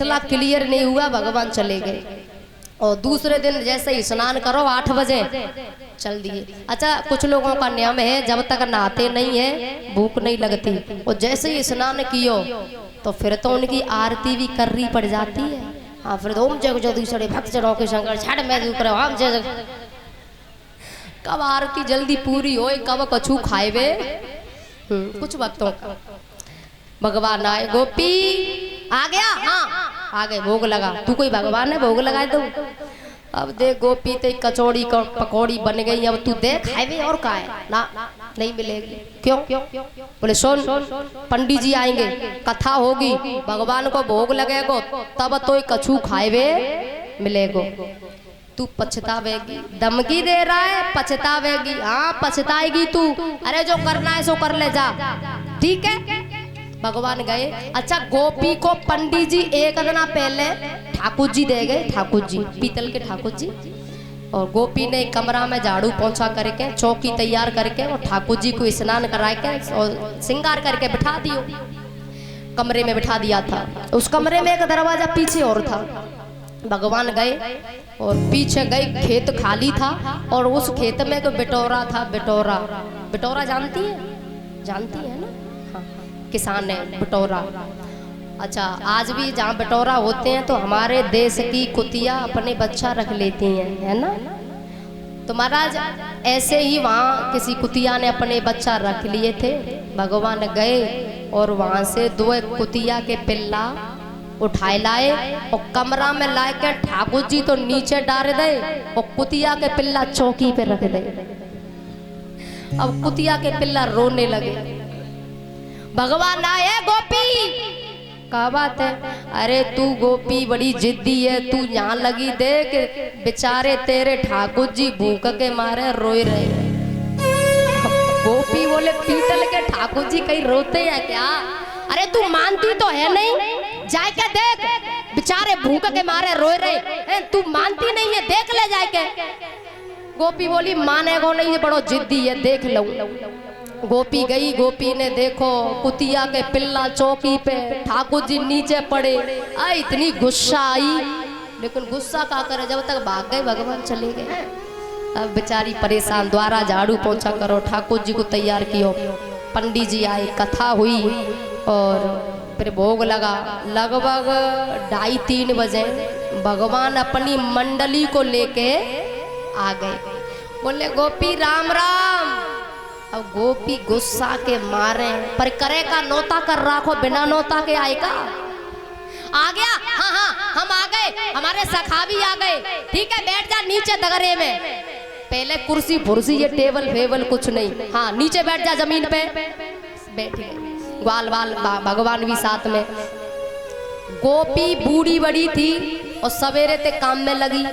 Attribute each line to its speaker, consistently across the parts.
Speaker 1: फैसला क्लियर नहीं हुआ, भगवान चले गए। और दूसरे दिन जैसे ही स्नान करो 8 बजे चल दिए। अच्छा, कुछ लोगों का नियम है जब तक नहाते नहीं है भूख नहीं लगती, और जैसे ही स्नान कियो तो फिर तो उनकी आरती भी करनी पड़ जाती है। हाँ, फिर ओम जग जगदीश्वरी भक्त जनों के शंकर छठ में हम जग। कब आरती जल्दी पूरी हो, कब कछु खाएवे। कुछ भक्तों का भगवान आए, गोपी आ गया, हाँ आ गए, भोग लगा। तू कोई भगवान है भोग लगाए दो। अब देख गोपी ते कचौड़ी पकौड़ी बन गई, अब तू देख खाए और का है ना, नहीं मिलेगी। क्यों? बोले सुन, पंडित जी आएंगे, कथा होगी, भगवान को भोग लगेगो तब तो कछु खाएवे मिलेगो। तू पछतावेगी, धमकी दे रहा है, पछतावेगी। हाँ पछताएगी तू, अरे जो करना है सो कर ले जा, ठीक है। भगवान गए। अच्छा, गोपी को पंडित जी एक दिन पहले ठाकुर जी दे गए, ठाकुर जी पीतल के ठाकुर जी। और गोपी ने कमरा में झाड़ू पोंछा करके चौकी तैयार करके और ठाकुर जी को स्नान करा के और श्रृंगार करके बिठा दियो, कमरे में बिठा दिया था। उस कमरे में एक दरवाजा पीछे और था। भगवान गए और पीछे गए, खेत खाली था और उस खेत में एक बिटोरा था। बिटोरा, बिटोरा जानती है? जानती है ना, हाँ किसान है बिटोरा। अच्छा, आज भी जहाँ बिटोरा होते हैं तो हमारे देश की कुतिया अपने बच्चा रख लेती हैं, है ना। तो महाराज ऐसे ही वहाँ किसी कुतिया ने अपने बच्चा रख लिए थे। भगवान गए और वहाँ से 2 कुतिया के पिल्ला उठाए लाए और कमरा में लाए के ठाकुर जी तो नीचे डाल दे और कुतिया के पिल्ला चौकी पे रख दे। अब कुतिया के पिल्ला रोने लगे। भगवान आए, गोपी क्या बात है? अरे तू गोपी बड़ी जिद्दी है, तू यहाँ लगी देख, बेचारे तेरे ठाकुर जी भूख के मारे रोए रहे। गोपी बोले पीतल के ठाकुर जी कहीं रोते हैं क्या? अरे तू मानती तो है नहीं, जाके देख, बेचारे भूख के मारे रोए रहे। तू मानती नहीं है, देख ले जाके। गोपी बोली मानेगो नहीं, ये बड़ो जिद्दी है, देख लो। गोपी गई, गोपी ने देखो कुतिया के पिल्ला चौकी पे, ठाकुर जी नीचे पड़े। इतनी गुस्सा आई, लेकिन गुस्सा क्या करे, जब तक भाग गए भगवान चले गए। अब बेचारी परेशान, द्वारा झाड़ू पोंछा करो, ठाकुर जी को तैयार कियो। पंडित जी आए, कथा हुई और फिर भोग लगा। लगभग 2:30-3 बजे भगवान अपनी मंडली को लेके आ गए। बोले गोपी राम राम। अब गोपी गुस्सा के मारे, पर करे का नोता कर राखो, बिना नोता के आएगा। आ गया, हाँ हाँ हम आ गए, हमारे सखा भी आ गए, ठीक है बैठ जा नीचे दगरे में। पहले कुर्सी फुर्सी ये टेबल फेबल कुछ नहीं, हाँ नीचे बैठ जा जमीन पे। बैठ गए, ग्वाल वाल भगवान भी साथ में। गोपी बूढ़ी बड़ी थी और सवेरे ते काम में लगी,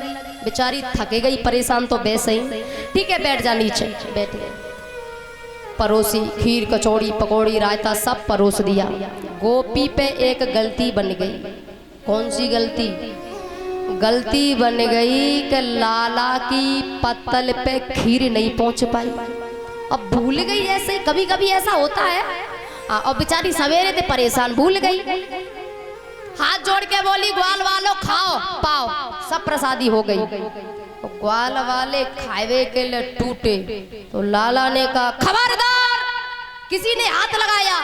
Speaker 1: बेचारी थके गई, परेशान तो वैसे ही, ठीक है बैठ जा नीचे। बैठ गए, परोसी खीर कचौड़ी पकौड़ी रायता सब परोस दिया। गोपी पे एक गलती बन गई। कौन सी गलती? गलती बन गई कि लाला की पत्तल पे खीर नहीं पहुंच पाई। अब भूल गई, ऐसे कभी कभी ऐसा होता है। और बेचारी सवेरे थे परेशान, भूल गई। हाथ जोड़ के बोली ग्वाल वालों खाओ पाओ, सब प्रसादी हो गई। ग्वाल वाले खावे के लिए टूटे तो लाला ने कहा खबरदार, किसी ने हाथ लगाया।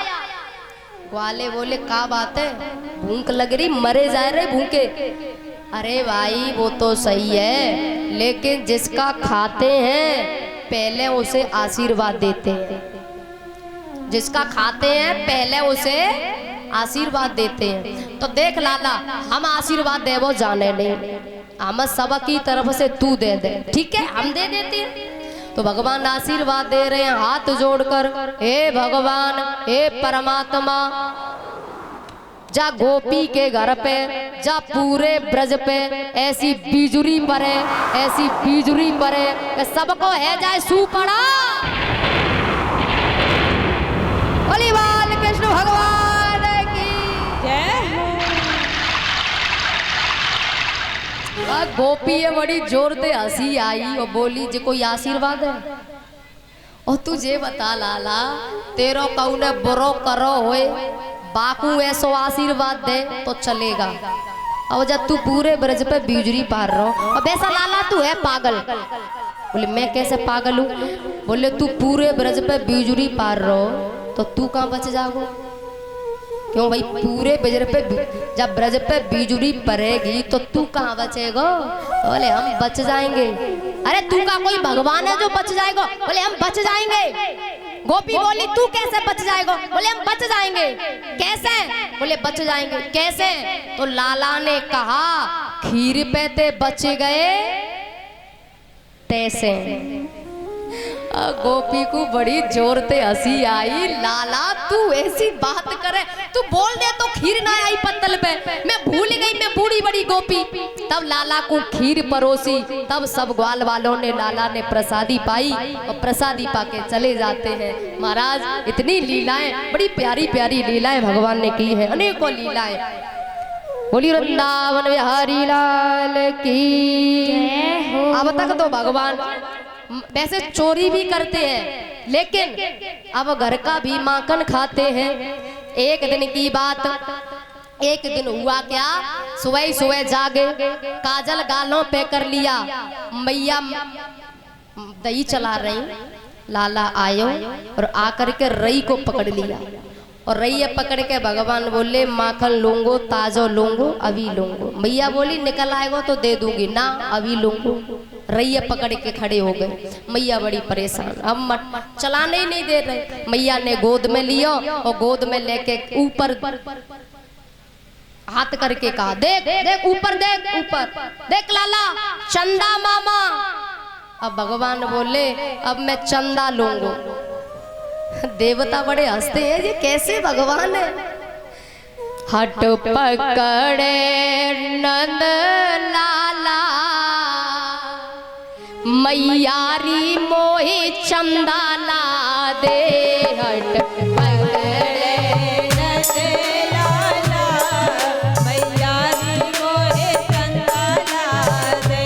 Speaker 1: ग्वाले बोले क्या बात है, भूख लग रही, मरे जा रहे भूखे। अरे भाई वो तो सही है, लेकिन जिसका खाते हैं पहले उसे आशीर्वाद देते हैं। जिसका खाते हैं पहले उसे आशीर्वाद देते हैं। तो देख लाला, हम आशीर्वाद दे वो जाने नहीं, हम सबकी तरफ से तू दे दे, ठीक है हम दे देते हैं। तो भगवान आशीर्वाद दे रहे हैं हाथ जोड़कर, हे भगवान हे परमात्मा, जा गोपी के घर पे, जा पूरे ब्रज पे ऐसी बीजुरी पड़े, ऐसी बीजुरी पड़े कि सबको है जाए सू पड़ा। बोली बाल कृष्ण भगवान की जय। गोपी है बड़ी जोर से हंसी आई और बोली जी कोई आशीर्वाद है? और तुझे बता लाला, तेरो कौने बुरो करो होए, बाकू ऐसो आशीर्वाद दे तो चलेगा, और जब तू पूरे ब्रज पे बिजुरी पार रहो और वैसा लाला तू है पागल। बोले मैं कैसे पागल हूँ? बोले तू पूरे ब्रज पे बिजुरी पार रहो तो तू कहाँ बच जाओगे? क्यों भाई पूरे ब्रज पे जब ब्रज पे बिजुरी पड़ेगी तो तू कहाँ बचेगा? बोले हम बच जाएंगे। अरे तू का कोई भगवान है जो बच जाएगा? बोले हम बच जाएंगे। गोपी बोली तू कैसे बच जाएगा? बोले हम बच जाएंगे। कैसे? बोले बच जाएंगे। कैसे? तो लाला ने कहा खीर पे ते बच गए तैसे। गोपी को बड़ी जोर ते हंसी आई। लाला तू ऐसी बात करे, तू बोल दे तो खीर ना आई पत्तल पे, मैं भूल गई मैं बूढ़ी बड़ी गोपी। तब लाला को खीर परोसी, तब सब ग्वाल वालों ने लाला ने प्रसादी पाई और प्रसादी पाके चले जाते हैं। महाराज इतनी लीलाएं, बड़ी प्यारी प्यारी लीलाएं भगवान ने की है, अनेकों लीलाएं। बोली वृंदावन बिहारी लाल की। अब तक तो भगवान वैसे चोरी भी करते हैं, लेकिन अब घर का भी माखन खाते हैं। एक दिन की बात, एक दिन हुआ क्या, सुबह सुबह जागे, काजल गालों पे कर लिया, मैया दही चला रही, लाला आयो और आकर के रई को पकड़ लिया और रैया पकड़ के भगवान बोले माखन लूंगो, ताजो लूंगो, अभी लूंगो। मैया बोली निकल आएगो तो दे दूंगी, ना अभी लूंगो। रैया पकड़ के खड़े हो गए। मैया बड़ी परेशान, अब चलाने ही नहीं दे रहे। मैया ने गोद में लिया और गोद में लेके ऊपर हाथ करके कहा देख देख ऊपर, देख ऊपर, देख लाला चंदा मामा। अब भगवान बोले अब मैं चंदा लूंगो। देवता बड़े हंसते हैं, ये कैसे भगवान है। हट पकड़े नंद लाला, मैयारी मोहि चंदा ला दे। हट पकड़े नंद लाला, मैयारी मोहि चंदा ला दे।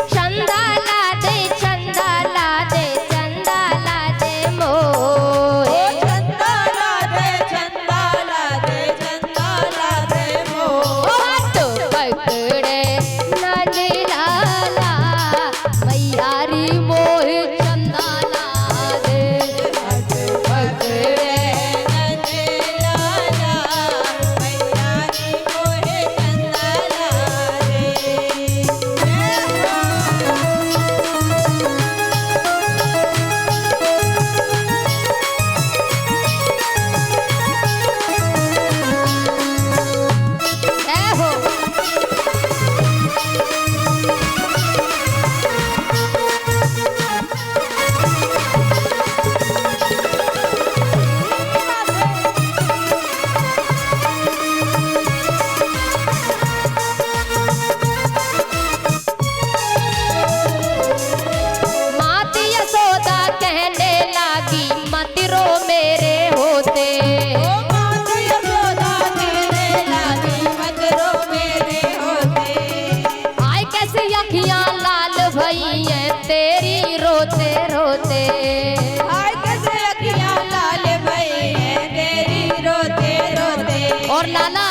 Speaker 1: चंदा ला दे, चंदा ला दे, चंदा ला दे मोहे। चंदा ला दे, चंदा ला दे, चंदा ला दे मोहे। हट पकड़े नंद लाला, मैयारी मोहि चंदा ला दे। हट पकड़े नंद लाला, मैयारी मोहि चंदा ला दे। जय हो। माती यशोदा कहने लागी मत रो मेरे होते। माती यशोदा कहने लागी मत रो मेरे होते। आय कैसे अखियां लाल भई है तेरी रोते रोते। आय कैसे अखियां लाल भई है तेरी रोते रोते। और लाला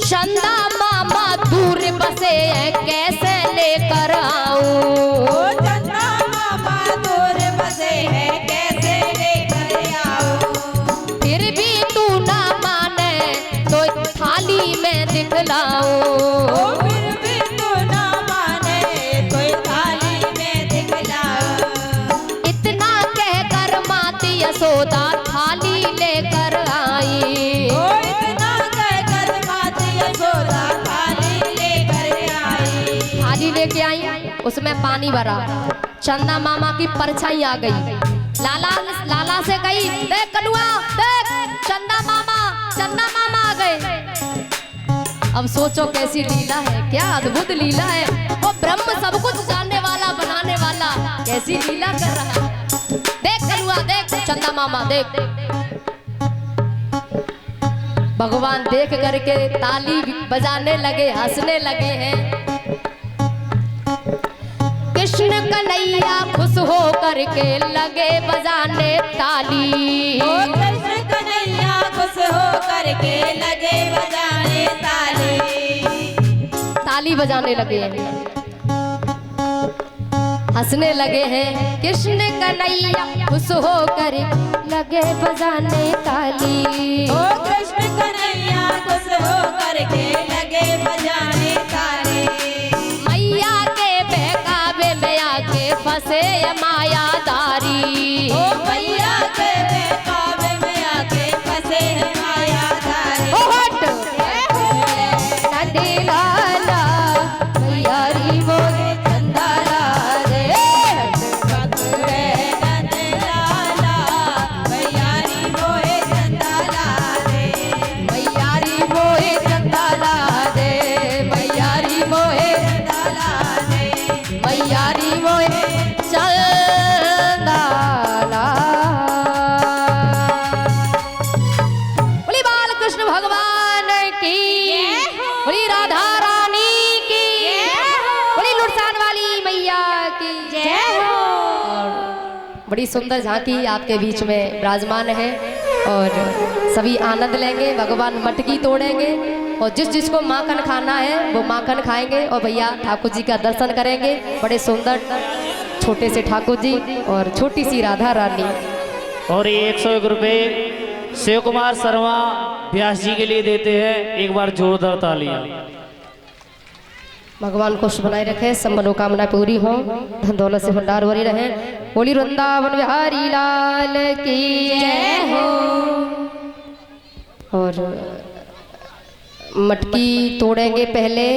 Speaker 1: चंदा मामा दूर बसे हैं कैसे लेकर आऊं। चंदा मामा दूर बसे हैं कैसे लेकर आऊं। फिर भी तू ना माने तो थाली में दिखलाऊं। फिर भी तू ना माने तो थाली में दिखलाऊं। इतना कहकर माती यशोदा थाली लेकर आई। इतना कहकर माती यशोदा थाली लेकर आई। थाली लेके आई, उसमें पानी भरा। चंदा मामा की परछाई आ गई। लाला से गई देख कनुआ, देख चंदा मामा आ गए। अब सोचो कैसी लीला है, क्या अद्भुत लीला है। वो ब्रह्म सब कुछ जानने वाला, बनाने वाला कैसी लीला कर रहा है। देख कनुआ, देख चंदा मामा, देख। भगवान देख करके ताली बजाने लगे, हंसने लगे हैं। कृष्ण कन्हैया खुश हो करके लगे बजाने ताली। कृष्ण कन्हैया खुश हो करके लगे ताली बजाने लगे हैं, हंसने लगे हैं। कृष्ण कन्हैया खुश होकर लगे बजाने ताली।
Speaker 2: ओ कृष्ण कन्हैया खुश होकर के लगे बजाने ताली।
Speaker 1: मैया के बहकावे में आके फंसे मायादारी।
Speaker 2: ओ मैया के बहकावे में आके फंसे मायादारी।
Speaker 1: ओ हट नदी लाला मैयारी बोले चंदाला रे।
Speaker 2: पकड़े नंद लाला मैयारी मोहे चंदाला रे।
Speaker 1: मैयारी मोहे चंदाला रे। मैयारी मोहे
Speaker 2: चंदाला रे।
Speaker 1: मैयारी मोहे चंदाला। बोली बाल कृष्ण भगवान की, बोली राधा रानी की, बोली लुरसान वाली मैया की
Speaker 2: जय हो।
Speaker 1: बड़ी सुंदर झांकी आपके बीच में विराजमान है और सभी आनंद लेंगे। भगवान मटकी तोड़ेंगे और जिस जिसको माखन खाना है वो माखन खाएंगे और भैया ठाकुर जी का दर्शन करेंगे। बड़े सुंदर छोटे से ठाकुर जी और छोटी सी राधा रानी।
Speaker 3: और ये 101 रुपये शिव कुमार शर्मा व्यास जी के लिए देते हैं। एक बार जोरदार तालियां।
Speaker 1: भगवान खुश बनाए रखे, सब मनोकामना पूरी हो, धन दौलत से भंडार भरी रहे। बोली वृंदावन बिहारी लाल की जय हो। और मटकी तोड़ेंगे पहले